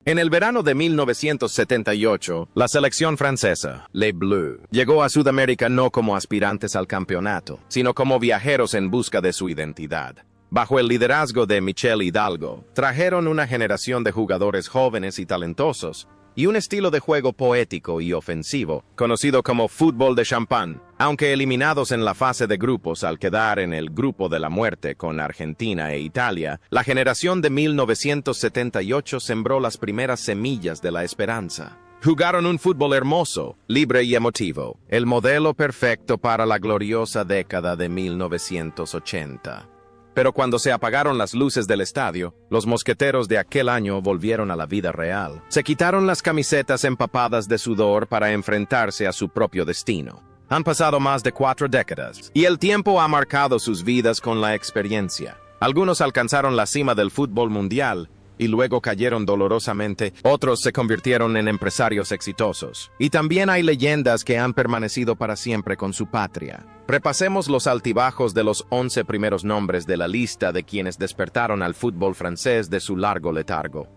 En el verano de 1978, la selección francesa, Les Bleus, llegó a Sudamérica no como aspirantes al campeonato, sino como viajeros en busca de su identidad. Bajo el liderazgo de Michel Hidalgo, trajeron una generación de jugadores jóvenes y talentosos, y un estilo de juego poético y ofensivo, conocido como fútbol de champán. Aunque eliminados en la fase de grupos al quedar en el grupo de la muerte con Argentina e Italia, la generación de 1978 sembró las primeras semillas de la esperanza. Jugaron un fútbol hermoso, libre y emotivo, el modelo perfecto para la gloriosa década de 1980. Pero cuando se apagaron las luces del estadio, los mosqueteros de aquel año volvieron a la vida real. Se quitaron las camisetas empapadas de sudor para enfrentarse a su propio destino. Han pasado más de 4 décadas, y el tiempo ha marcado sus vidas con la experiencia. Algunos alcanzaron la cima del fútbol mundial, y luego cayeron dolorosamente. Otros se convirtieron en empresarios exitosos. Y también hay leyendas que han permanecido para siempre con su patria. Repasemos los altibajos de los 11 primeros nombres de la lista de quienes despertaron al fútbol francés de su largo letargo.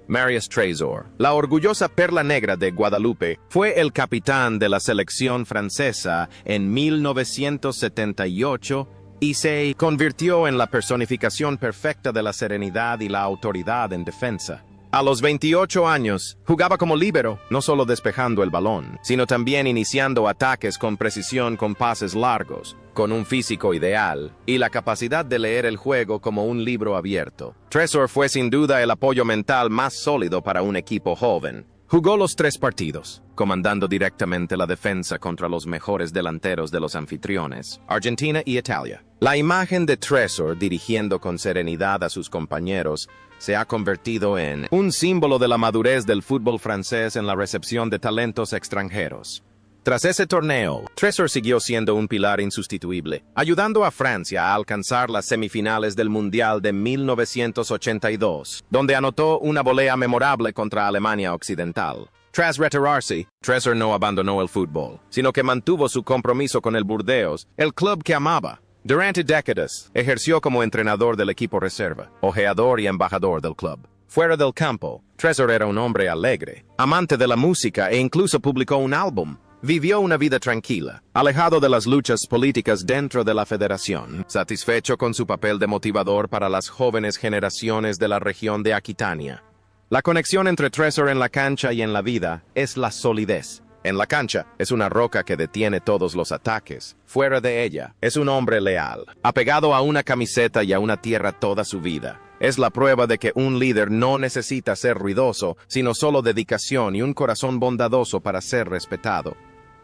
Marius Trésor, la orgullosa perla negra de Guadalupe, fue el capitán de la selección francesa en 1978 y se convirtió en la personificación perfecta de la serenidad y la autoridad en defensa. A los 28 años, jugaba como líbero, no solo despejando el balón, sino también iniciando ataques con precisión con pases largos, con un físico ideal, y la capacidad de leer el juego como un libro abierto. Trésor fue sin duda el apoyo mental más sólido para un equipo joven. Jugó los 3 partidos, comandando directamente la defensa contra los mejores delanteros de los anfitriones, Argentina y Italia. La imagen de Trésor dirigiendo con serenidad a sus compañeros se ha convertido en un símbolo de la madurez del fútbol francés en la recepción de talentos extranjeros. Tras ese torneo, Trésor siguió siendo un pilar insustituible, ayudando a Francia a alcanzar las semifinales del Mundial de 1982, donde anotó una volea memorable contra Alemania Occidental. Tras retirarse, Trésor no abandonó el fútbol, sino que mantuvo su compromiso con el Burdeos, el club que amaba. Durante décadas, ejerció como entrenador del equipo reserva, ojeador y embajador del club. Fuera del campo, Trésor era un hombre alegre, amante de la música e incluso publicó un álbum. Vivió una vida tranquila, alejado de las luchas políticas dentro de la federación, satisfecho con su papel de motivador para las jóvenes generaciones de la región de Aquitania. La conexión entre Trésor en la cancha y en la vida es la solidez. En la cancha, es una roca que detiene todos los ataques. Fuera de ella, es un hombre leal, apegado a una camiseta y a una tierra toda su vida. Es la prueba de que un líder no necesita ser ruidoso, sino solo dedicación y un corazón bondadoso para ser respetado.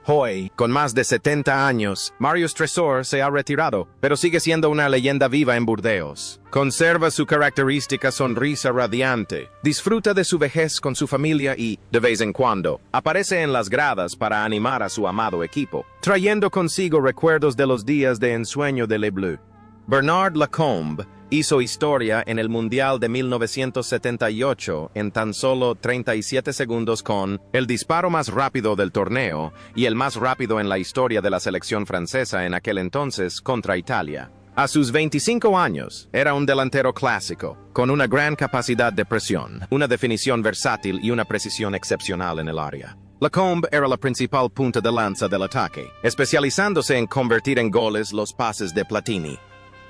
Hoy, con más de 70 años, Marius Trésor se ha retirado, pero sigue siendo una leyenda viva en Burdeos. Conserva su característica sonrisa radiante, disfruta de su vejez con su familia y, de vez en cuando, aparece en las gradas para animar a su amado equipo, trayendo consigo recuerdos de los días de ensueño de Les Bleus. Bernard Lacombe hizo historia en el Mundial de 1978 en tan solo 37 segundos con el disparo más rápido del torneo y el más rápido en la historia de la selección francesa en aquel entonces contra Italia. A sus 25 años, era un delantero clásico, con una gran capacidad de presión, una definición versátil y una precisión excepcional en el área. Lacombe era la principal punta de lanza del ataque, especializándose en convertir en goles los pases de Platini.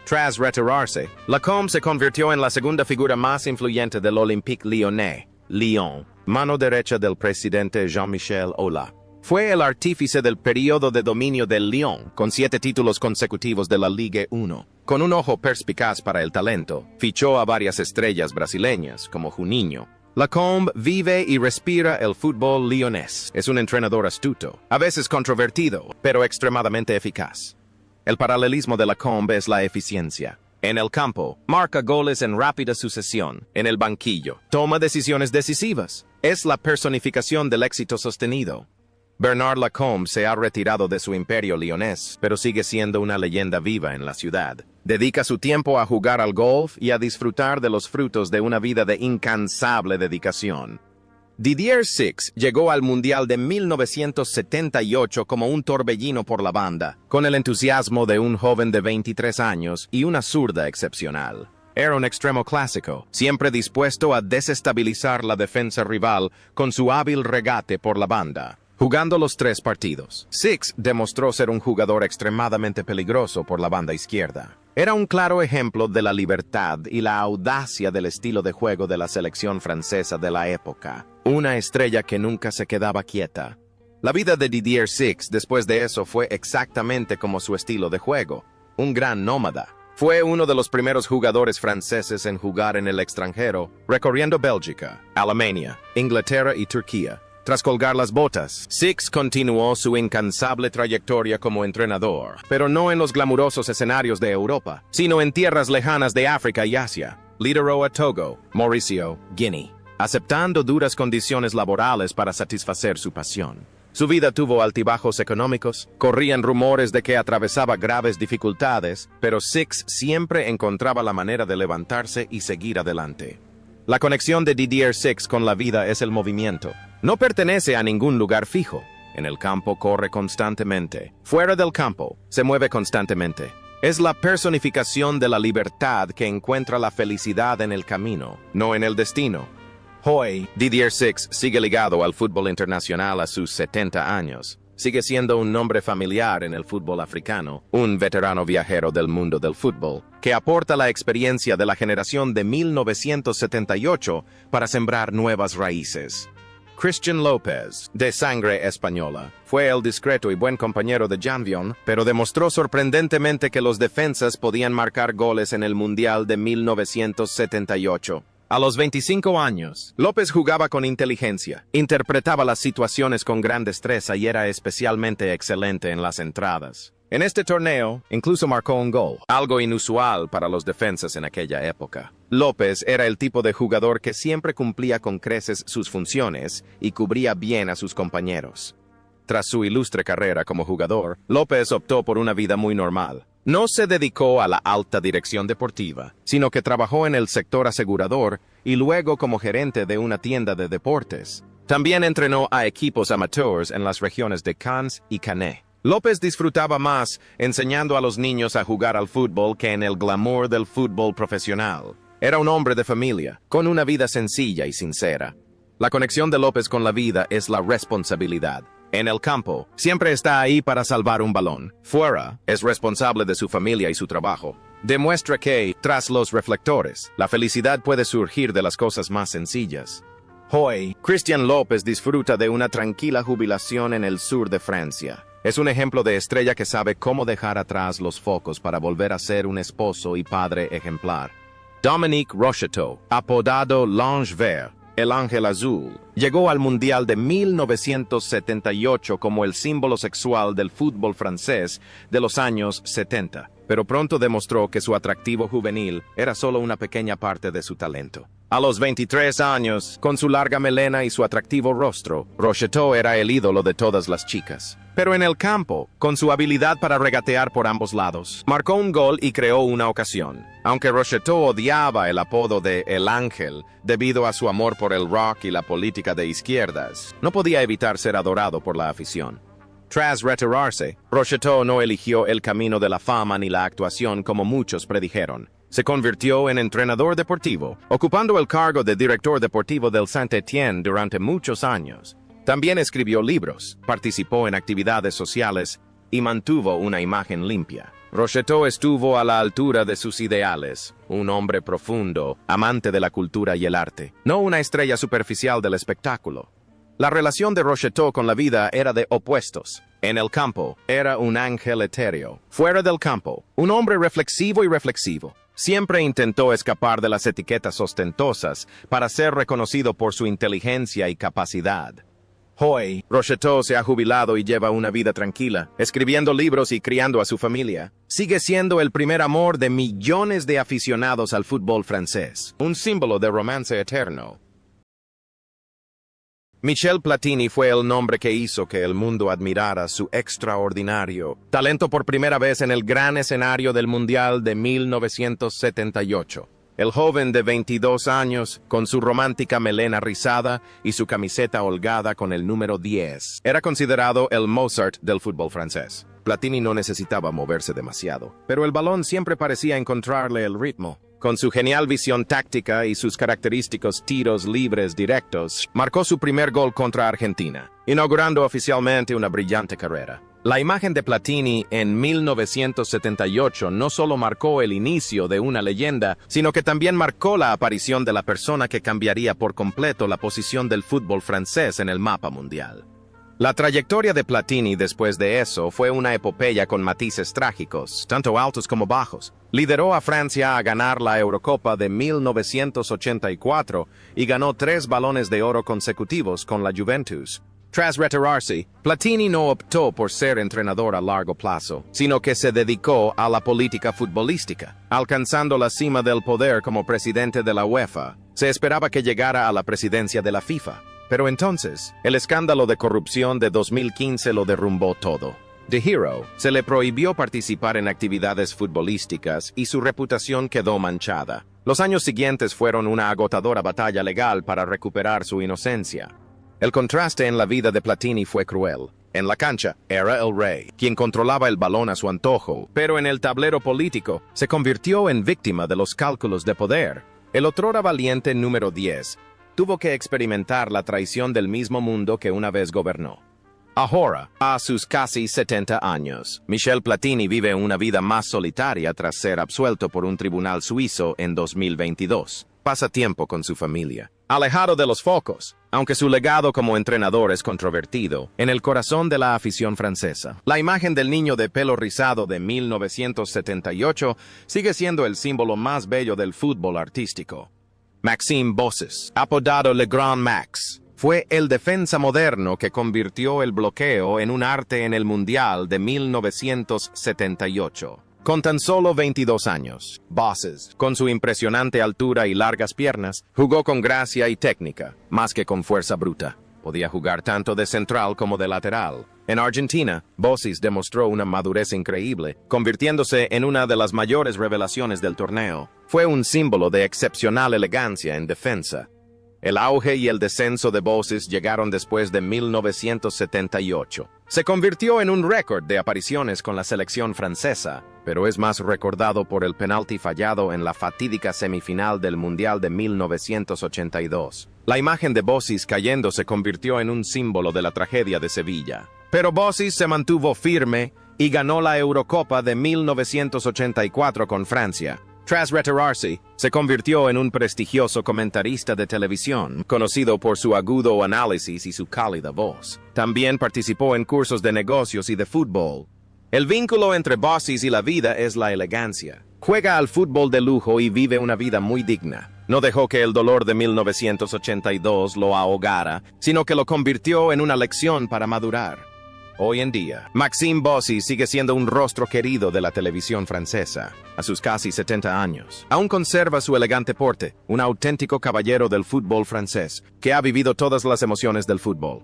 Tras retirarse, Lacombe se convirtió en la segunda figura más influyente del Olympique Lyonnais, Lyon, mano derecha del presidente Jean-Michel Aulas. Fue el artífice del período de dominio del Lyon, con 7 títulos consecutivos de la Ligue 1. Con un ojo perspicaz para el talento, fichó a varias estrellas brasileñas, como Juninho. Lacombe vive y respira el fútbol lyonés. Es un entrenador astuto, a veces controvertido, pero extremadamente eficaz. El paralelismo de Lacombe es la eficiencia. En el campo, marca goles en rápida sucesión. En el banquillo, toma decisiones decisivas. Es la personificación del éxito sostenido. Bernard Lacombe se ha retirado de su imperio lyonés, pero sigue siendo una leyenda viva en la ciudad. Dedica su tiempo a jugar al golf y a disfrutar de los frutos de una vida de incansable dedicación. Didier Six llegó al Mundial de 1978 como un torbellino por la banda, con el entusiasmo de un joven de 23 años y una zurda excepcional. Era un extremo clásico, siempre dispuesto a desestabilizar la defensa rival con su hábil regate por la banda. Jugando los 3 partidos, Six demostró ser un jugador extremadamente peligroso por la banda izquierda. Era un claro ejemplo de la libertad y la audacia del estilo de juego de la selección francesa de la época. Una estrella que nunca se quedaba quieta. La vida de Didier Six después de eso fue exactamente como su estilo de juego. Un gran nómada. Fue uno de los primeros jugadores franceses en jugar en el extranjero, recorriendo Bélgica, Alemania, Inglaterra y Turquía. Tras colgar las botas, Six continuó su incansable trayectoria como entrenador, pero no en los glamurosos escenarios de Europa, sino en tierras lejanas de África y Asia. Lideró a Togo, Mauricio, Guinea, aceptando duras condiciones laborales para satisfacer su pasión. Su vida tuvo altibajos económicos, corrían rumores de que atravesaba graves dificultades, pero Six siempre encontraba la manera de levantarse y seguir adelante. La conexión de Didier Six con la vida es el movimiento. No pertenece a ningún lugar fijo. En el campo corre constantemente. Fuera del campo, se mueve constantemente. Es la personificación de la libertad que encuentra la felicidad en el camino, no en el destino. Hoy, Didier Six sigue ligado al fútbol internacional a sus 70 años. Sigue siendo un nombre familiar en el fútbol africano, un veterano viajero del mundo del fútbol, que aporta la experiencia de la generación de 1978 para sembrar nuevas raíces. Christian López, de sangre española, fue el discreto y buen compañero de Janvion, pero demostró sorprendentemente que los defensas podían marcar goles en el Mundial de 1978. A los 25 años, López jugaba con inteligencia, interpretaba las situaciones con gran destreza y era especialmente excelente en las entradas. En este torneo, incluso marcó un gol, algo inusual para los defensas en aquella época. López era el tipo de jugador que siempre cumplía con creces sus funciones y cubría bien a sus compañeros. Tras su ilustre carrera como jugador, López optó por una vida muy normal. No se dedicó a la alta dirección deportiva, sino que trabajó en el sector asegurador y luego como gerente de una tienda de deportes. También entrenó a equipos amateurs en las regiones de Cannes y Canet. López disfrutaba más enseñando a los niños a jugar al fútbol que en el glamour del fútbol profesional. Era un hombre de familia, con una vida sencilla y sincera. La conexión de López con la vida es la responsabilidad. En el campo, siempre está ahí para salvar un balón. Fuera, es responsable de su familia y su trabajo. Demuestra que, tras los reflectores, la felicidad puede surgir de las cosas más sencillas. Hoy, Christian López disfruta de una tranquila jubilación en el sur de Francia. Es un ejemplo de estrella que sabe cómo dejar atrás los focos para volver a ser un esposo y padre ejemplar. Dominique Rocheteau, apodado l'Ange Vert, el ángel azul, llegó al Mundial de 1978 como el símbolo sexual del fútbol francés de los años 70, pero pronto demostró que su atractivo juvenil era solo una pequeña parte de su talento. A los 23 años, con su larga melena y su atractivo rostro, Rocheteau era el ídolo de todas las chicas. Pero en el campo, con su habilidad para regatear por ambos lados, marcó un gol y creó una ocasión. Aunque Rocheteau odiaba el apodo de El Ángel debido a su amor por el rock y la política de izquierdas, no podía evitar ser adorado por la afición. Tras retirarse, Rocheteau no eligió el camino de la fama ni la actuación como muchos predijeron. Se convirtió en entrenador deportivo, ocupando el cargo de director deportivo del Saint-Étienne durante muchos años. También escribió libros, participó en actividades sociales y mantuvo una imagen limpia. Rocheteau estuvo a la altura de sus ideales, un hombre profundo, amante de la cultura y el arte, no una estrella superficial del espectáculo. La relación de Rocheteau con la vida era de opuestos. En el campo, era un ángel etéreo. Fuera del campo, un hombre reflexivo y reflexivo. Siempre intentó escapar de las etiquetas ostentosas para ser reconocido por su inteligencia y capacidad. Hoy, Rocheteau se ha jubilado y lleva una vida tranquila, escribiendo libros y criando a su familia. Sigue siendo el primer amor de millones de aficionados al fútbol francés, un símbolo de romance eterno. Michel Platini fue el nombre que hizo que el mundo admirara su extraordinario talento por primera vez en el gran escenario del Mundial de 1978. El joven de 22 años, con su romántica melena rizada y su camiseta holgada con el número 10, era considerado el Mozart del fútbol francés. Platini no necesitaba moverse demasiado, pero el balón siempre parecía encontrarle el ritmo. Con su genial visión táctica y sus característicos tiros libres directos, marcó su primer gol contra Argentina, inaugurando oficialmente una brillante carrera. La imagen de Platini en 1978 no solo marcó el inicio de una leyenda, sino que también marcó la aparición de la persona que cambiaría por completo la posición del fútbol francés en el mapa mundial. La trayectoria de Platini después de eso fue una epopeya con matices trágicos, tanto altos como bajos. Lideró a Francia a ganar la Eurocopa de 1984 y ganó 3 balones de oro consecutivos con la Juventus. Tras retirarse, Platini no optó por ser entrenador a largo plazo, sino que se dedicó a la política futbolística, alcanzando la cima del poder como presidente de la UEFA. Se esperaba que llegara a la presidencia de la FIFA, pero entonces, el escándalo de corrupción de 2015 lo derrumbó todo. The Hero se le prohibió participar en actividades futbolísticas y su reputación quedó manchada. Los años siguientes fueron una agotadora batalla legal para recuperar su inocencia. El contraste en la vida de Platini fue cruel. En la cancha, era el rey, quien controlaba el balón a su antojo, pero en el tablero político, se convirtió en víctima de los cálculos de poder. El otrora valiente número 10 tuvo que experimentar la traición del mismo mundo que una vez gobernó. Ahora, a sus casi 70 años, Michel Platini vive una vida más solitaria tras ser absuelto por un tribunal suizo en 2022. Pasa tiempo con su familia, alejado de los focos, aunque su legado como entrenador es controvertido, en el corazón de la afición francesa. La imagen del niño de pelo rizado de 1978 sigue siendo el símbolo más bello del fútbol artístico. Maxime Bossis, apodado Le Grand Max, fue el defensa moderno que convirtió el bloqueo en un arte en el Mundial de 1978. Con tan solo 22 años, Bossis, con su impresionante altura y largas piernas, jugó con gracia y técnica, más que con fuerza bruta. Podía jugar tanto de central como de lateral. En Argentina, Bossis demostró una madurez increíble, convirtiéndose en una de las mayores revelaciones del torneo. Fue un símbolo de excepcional elegancia en defensa. El auge y el descenso de Bossis llegaron después de 1978. Se convirtió en un récord de apariciones con la selección francesa, pero es más recordado por el penalti fallado en la fatídica semifinal del Mundial de 1982. La imagen de Bossis cayendo se convirtió en un símbolo de la tragedia de Sevilla. Pero Bossis se mantuvo firme y ganó la Eurocopa de 1984 con Francia. Tras retirarse, se convirtió en un prestigioso comentarista de televisión, conocido por su agudo análisis y su cálida voz. También participó en cursos de negocios y de fútbol. El vínculo entre Bossis y la vida es la elegancia. Juega al fútbol de lujo y vive una vida muy digna. No dejó que el dolor de 1982 lo ahogara, sino que lo convirtió en una lección para madurar. Hoy en día, Maxime Bossis sigue siendo un rostro querido de la televisión francesa. A sus casi 70 años, aún conserva su elegante porte, un auténtico caballero del fútbol francés, que ha vivido todas las emociones del fútbol.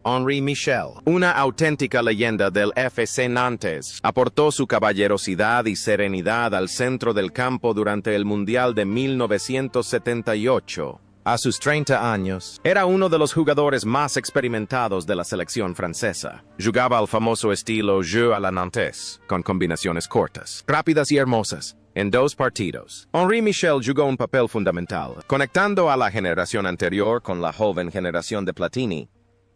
Henri Michel, una auténtica leyenda del FC Nantes, aportó su caballerosidad y serenidad al centro del campo durante el Mundial de 1978. A sus 30 años, era uno de los jugadores más experimentados de la selección francesa. Jugaba al famoso estilo jeu à la Nantes, con combinaciones cortas, rápidas y hermosas, en 2 partidos. Henri Michel jugó un papel fundamental, conectando a la generación anterior con la joven generación de Platini.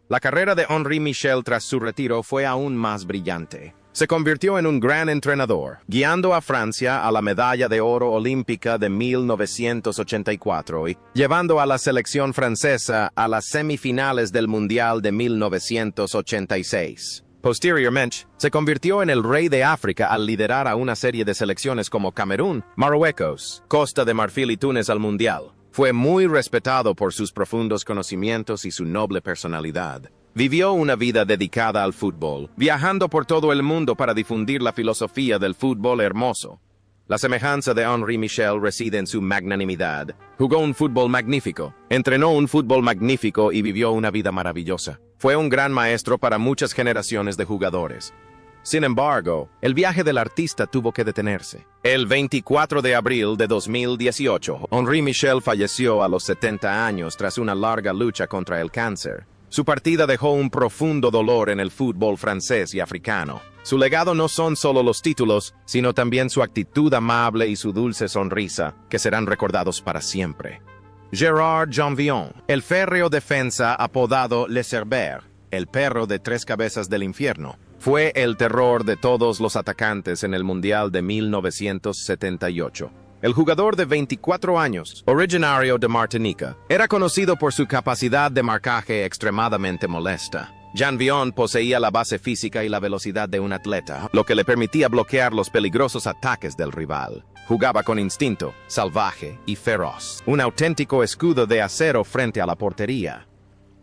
La carrera de Henri Michel tras su retiro fue aún más brillante. Se convirtió en un gran entrenador, guiando a Francia a la medalla de oro olímpica de 1984 y llevando a la selección francesa a las semifinales del Mundial de 1986. Posteriormente, se convirtió en el rey de África al liderar a una serie de selecciones como Camerún, Marruecos, Costa de Marfil y Túnez al Mundial. Fue muy respetado por sus profundos conocimientos y su noble personalidad. Vivió una vida dedicada al fútbol, viajando por todo el mundo para difundir la filosofía del fútbol hermoso. La semejanza de Henri Michel reside en su magnanimidad. Jugó un fútbol magnífico, entrenó un fútbol magnífico y vivió una vida maravillosa. Fue un gran maestro para muchas generaciones de jugadores. Sin embargo, el viaje del artista tuvo que detenerse. El 24 de abril de 2018, Henri Michel falleció a los 70 años tras una larga lucha contra el cáncer. Su partida dejó un profundo dolor en el fútbol francés y africano. Su legado no son solo los títulos, sino también su actitud amable y su dulce sonrisa, que serán recordados para siempre. Gérard Janvion, el férreo defensa apodado Le Cerbère, el perro de tres cabezas del infierno, fue el terror de todos los atacantes en el Mundial de 1978. El jugador de 24 años, originario de Martinica, era conocido por su capacidad de marcaje extremadamente molesta. Janvion poseía la base física y la velocidad de un atleta, lo que le permitía bloquear los peligrosos ataques del rival. Jugaba con instinto, salvaje y feroz, un auténtico escudo de acero frente a la portería.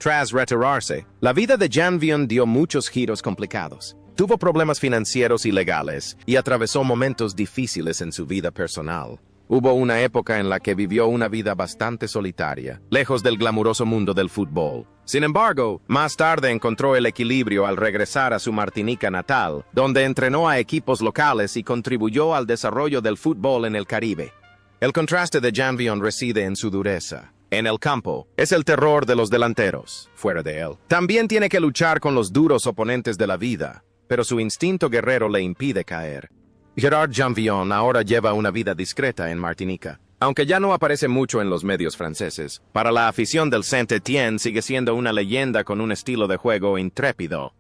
Tras retirarse, la vida de Janvion dio muchos giros complicados. Tuvo problemas financieros y legales, y atravesó momentos difíciles en su vida personal. Hubo una época en la que vivió una vida bastante solitaria, lejos del glamuroso mundo del fútbol. Sin embargo, más tarde encontró el equilibrio al regresar a su Martinica natal, donde entrenó a equipos locales y contribuyó al desarrollo del fútbol en el Caribe. El contraste de Janvion reside en su dureza. En el campo, es el terror de los delanteros, fuera de él. También tiene que luchar con los duros oponentes de la vida, pero su instinto guerrero le impide caer. Gérard Janvion ahora lleva una vida discreta en Martinica. Aunque ya no aparece mucho en los medios franceses, para la afición del Saint-Étienne sigue siendo una leyenda con un estilo de juego intrépido.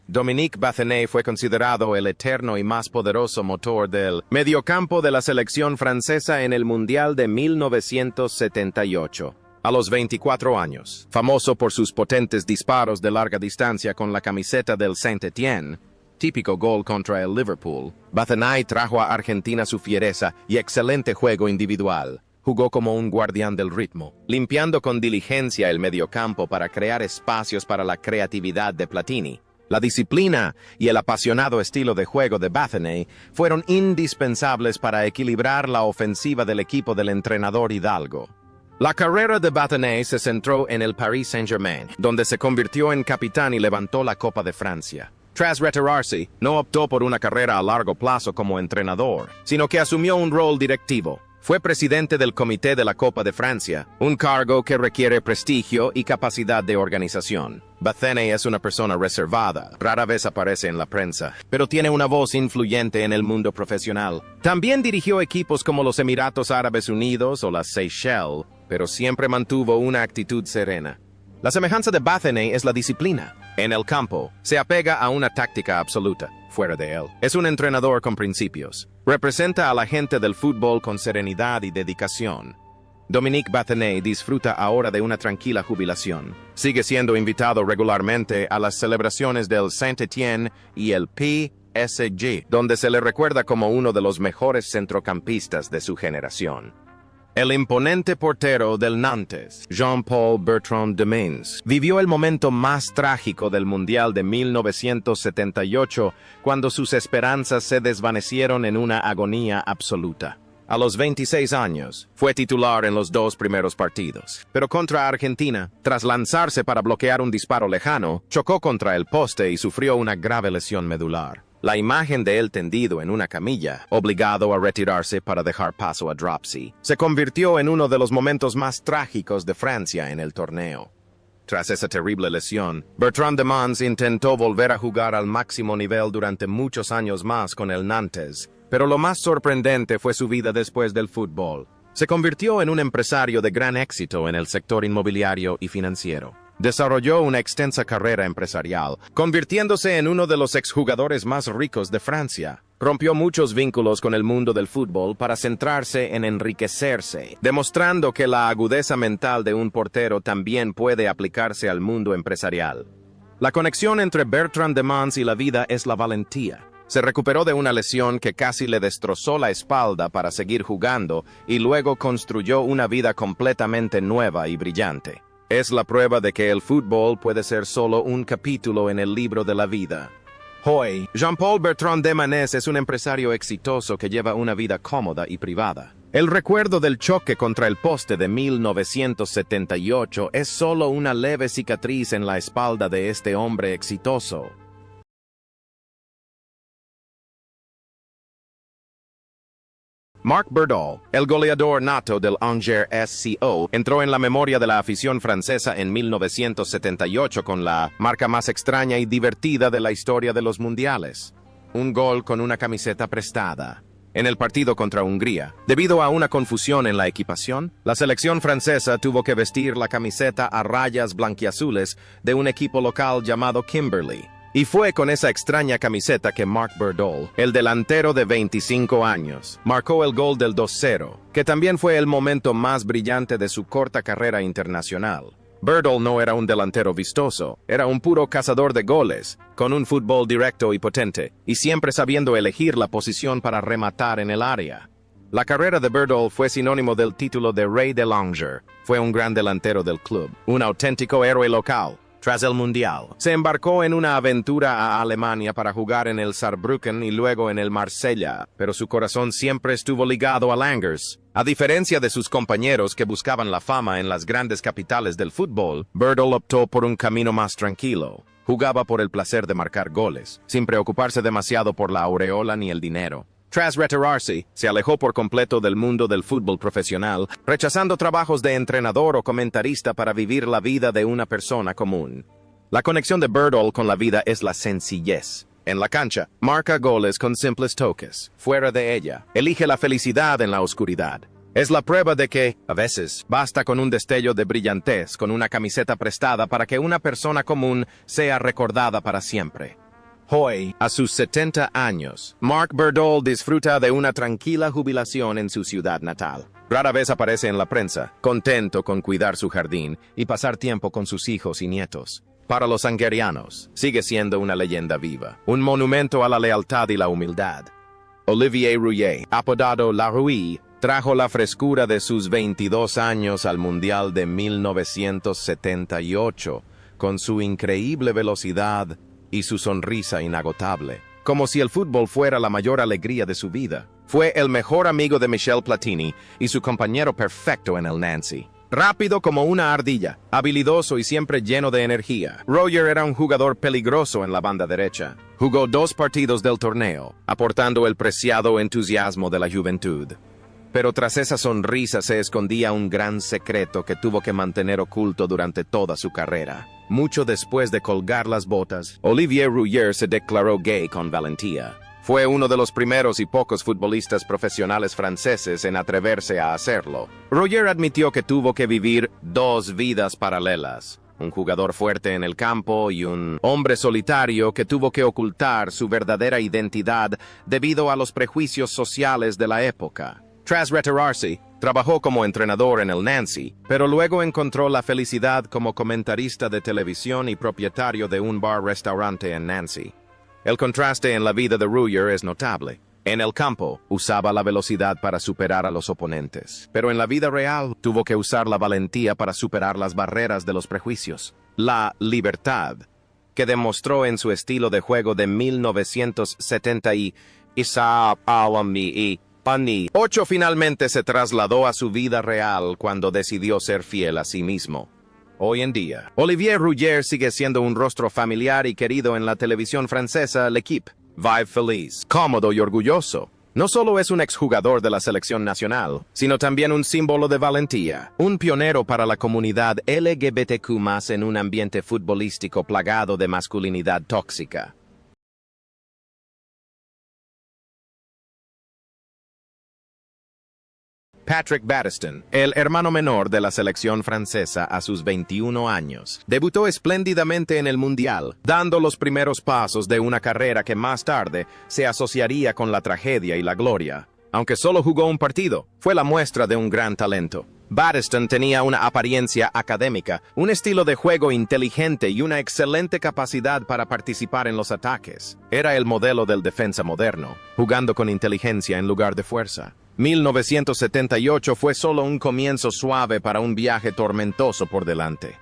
Dominique Bathenay fue considerado el eterno y más poderoso motor del mediocampo de la selección francesa en el Mundial de 1978. A los 24 años, famoso por sus potentes disparos de larga distancia con la camiseta del Saint-Étienne, típico gol contra el Liverpool, Bathenay trajo a Argentina su fiereza y excelente juego individual. Jugó como un guardián del ritmo, limpiando con diligencia el mediocampo para crear espacios para la creatividad de Platini. La disciplina y el apasionado estilo de juego de Bathenay fueron indispensables para equilibrar la ofensiva del equipo del entrenador Hidalgo. La carrera de Bathenay se centró en el Paris Saint-Germain, donde se convirtió en capitán y levantó la Copa de Francia. Tras retirarse, no optó por una carrera a largo plazo como entrenador, sino que asumió un rol directivo. Fue presidente del Comité de la Copa de Francia, un cargo que requiere prestigio y capacidad de organización. Bathenay es una persona reservada, rara vez aparece en la prensa, pero tiene una voz influyente en el mundo profesional. También dirigió equipos como los Emiratos Árabes Unidos o las Seychelles, pero siempre mantuvo una actitud serena. La semejanza de Bathenay es la disciplina. En el campo, se apega a una táctica absoluta. Fuera de él, es un entrenador con principios. Representa a la gente del fútbol con serenidad y dedicación. Dominique Bathenay disfruta ahora de una tranquila jubilación. Sigue siendo invitado regularmente a las celebraciones del Saint-Étienne y el PSG, donde se le recuerda como uno de los mejores centrocampistas de su generación. El imponente portero del Nantes, Jean-Paul Bertrand Demens, vivió el momento más trágico del Mundial de 1978, cuando sus esperanzas se desvanecieron en una agonía absoluta. A los 26 años, fue titular en los dos primeros partidos, pero contra Argentina, tras lanzarse para bloquear un disparo lejano, chocó contra el poste y sufrió una grave lesión medular. La imagen de él tendido en una camilla, obligado a retirarse para dejar paso a Dropsy, se convirtió en uno de los momentos más trágicos de Francia en el torneo. Tras esa terrible lesión, Bertrand Demens intentó volver a jugar al máximo nivel durante muchos años más con el Nantes, pero lo más sorprendente fue su vida después del fútbol. Se convirtió en un empresario de gran éxito en el sector inmobiliario y financiero. Desarrolló una extensa carrera empresarial, convirtiéndose en uno de los exjugadores más ricos de Francia. Rompió muchos vínculos con el mundo del fútbol para centrarse en enriquecerse, demostrando que la agudeza mental de un portero también puede aplicarse al mundo empresarial. La conexión entre Bertrand Demens y la vida es la valentía. Se recuperó de una lesión que casi le destrozó la espalda para seguir jugando y luego construyó una vida completamente nueva y brillante. Es la prueba de que el fútbol puede ser solo un capítulo en el libro de la vida. Hoy, Jean-Paul Bertrand Demens es un empresario exitoso que lleva una vida cómoda y privada. El recuerdo del choque contra el poste de 1978 es solo una leve cicatriz en la espalda de este hombre exitoso. Marc Berdoll, el goleador nato del Angers SCO, entró en la memoria de la afición francesa en 1978 con la marca más extraña y divertida de la historia de los mundiales. Un gol con una camiseta prestada. En el partido contra Hungría, debido a una confusión en la equipación, la selección francesa tuvo que vestir la camiseta a rayas blanquiazules de un equipo local llamado Kimberley. Y fue con esa extraña camiseta que Marc Berdoll, el delantero de 25 años, marcó el gol del 2-0, que también fue el momento más brillante de su corta carrera internacional. Berdoll no era un delantero vistoso, era un puro cazador de goles, con un fútbol directo y potente, y siempre sabiendo elegir la posición para rematar en el área. La carrera de Berdoll fue sinónimo del título de Rey del Angers. Fue un gran delantero del club, un auténtico héroe local. Tras el Mundial, se embarcó en una aventura a Alemania para jugar en el Saarbrücken y luego en el Marsella, pero su corazón siempre estuvo ligado al Angers. A diferencia de sus compañeros que buscaban la fama en las grandes capitales del fútbol, Berdoll optó por un camino más tranquilo. Jugaba por el placer de marcar goles, sin preocuparse demasiado por la aureola ni el dinero. Tras retirarse, se alejó por completo del mundo del fútbol profesional, rechazando trabajos de entrenador o comentarista para vivir la vida de una persona común. La conexión de Berdoll con la vida es la sencillez. En la cancha, marca goles con simples toques. Fuera de ella, elige la felicidad en la oscuridad. Es la prueba de que, a veces, basta con un destello de brillantez con una camiseta prestada para que una persona común sea recordada para siempre. Hoy, a sus 70 años, Marc Berdoll disfruta de una tranquila jubilación en su ciudad natal. Rara vez aparece en la prensa, contento con cuidar su jardín y pasar tiempo con sus hijos y nietos. Para los angerianos, sigue siendo una leyenda viva, un monumento a la lealtad y la humildad. Olivier Rouillet, apodado La Rouille, trajo la frescura de sus 22 años al Mundial de 1978, con su increíble velocidad y su sonrisa inagotable, como si el fútbol fuera la mayor alegría de su vida. Fue el mejor amigo de Michel Platini y su compañero perfecto en el Nancy. Rápido como una ardilla, habilidoso y siempre lleno de energía, Roger era un jugador peligroso en la banda derecha. Jugó 2 partidos del torneo, aportando el preciado entusiasmo de la juventud. Pero tras esa sonrisa se escondía un gran secreto que tuvo que mantener oculto durante toda su carrera. Mucho después de colgar las botas, Olivier Rouillet se declaró gay con valentía. Fue uno de los primeros y pocos futbolistas profesionales franceses en atreverse a hacerlo. Rouillet admitió que tuvo que vivir 2 vidas paralelas. Un jugador fuerte en el campo y un hombre solitario que tuvo que ocultar su verdadera identidad debido a los prejuicios sociales de la época. Tras retirarse, trabajó como entrenador en el Nancy, pero luego encontró la felicidad como comentarista de televisión y propietario de un bar-restaurante en Nancy. El contraste en la vida de Rouillet es notable. En el campo, usaba la velocidad para superar a los oponentes, pero en la vida real tuvo que usar la valentía para superar las barreras de los prejuicios. La libertad, que demostró en su estilo de juego de 1970 y 8 finalmente se trasladó a su vida real cuando decidió ser fiel a sí mismo. Hoy en día, Olivier Rouillet sigue siendo un rostro familiar y querido en la televisión francesa L'Équipe. Vive feliz, cómodo y orgulloso. No solo es un exjugador de la selección nacional, sino también un símbolo de valentía, un pionero para la comunidad LGBTQ+ en un ambiente futbolístico plagado de masculinidad tóxica. Patrick Battiston, el hermano menor de la selección francesa a sus 21 años, debutó espléndidamente en el Mundial, dando los primeros pasos de una carrera que más tarde se asociaría con la tragedia y la gloria. Aunque solo jugó un partido, fue la muestra de un gran talento. Battiston tenía una apariencia académica, un estilo de juego inteligente y una excelente capacidad para participar en los ataques. Era el modelo del defensa moderno, jugando con inteligencia en lugar de fuerza. 1978 fue solo un comienzo suave para un viaje tormentoso por delante.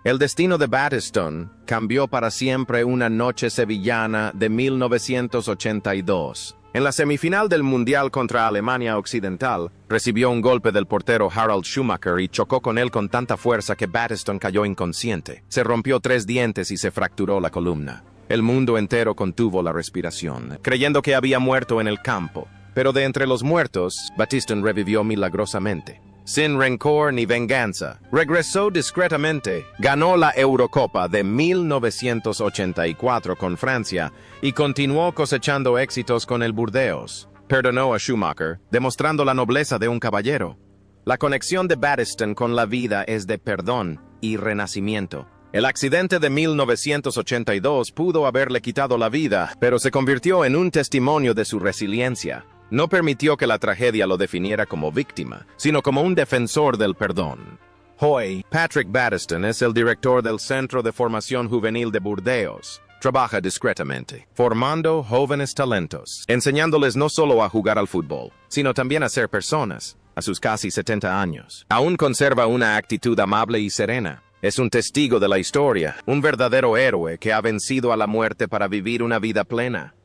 El destino de Battiston cambió para siempre una noche sevillana de 1982. En la semifinal del Mundial contra Alemania Occidental, recibió un golpe del portero Harald Schumacher y chocó con él con tanta fuerza que Battiston cayó inconsciente. Se rompió 3 dientes y se fracturó la columna. El mundo entero contuvo la respiración, creyendo que había muerto en el campo. pero de entre los muertos, Battiston revivió milagrosamente. Sin rencor ni venganza, regresó discretamente, ganó la Eurocopa de 1984 con Francia y continuó cosechando éxitos con el Burdeos. Perdonó a Schumacher, demostrando la nobleza de un caballero. La conexión de Battiston con la vida es de perdón y renacimiento. El accidente de 1982 pudo haberle quitado la vida, pero se convirtió en un testimonio de su resiliencia. No permitió que la tragedia lo definiera como víctima, sino como un defensor del perdón. Hoy, Patrick Battiston es el director del Centro de Formación Juvenil de Burdeos. Trabaja discretamente, formando jóvenes talentos, enseñándoles no solo a jugar al fútbol, sino también a ser personas, a sus casi 70 años. Aún conserva una actitud amable y serena. Es un testigo de la historia, un verdadero héroe que ha vencido a la muerte para vivir una vida plena.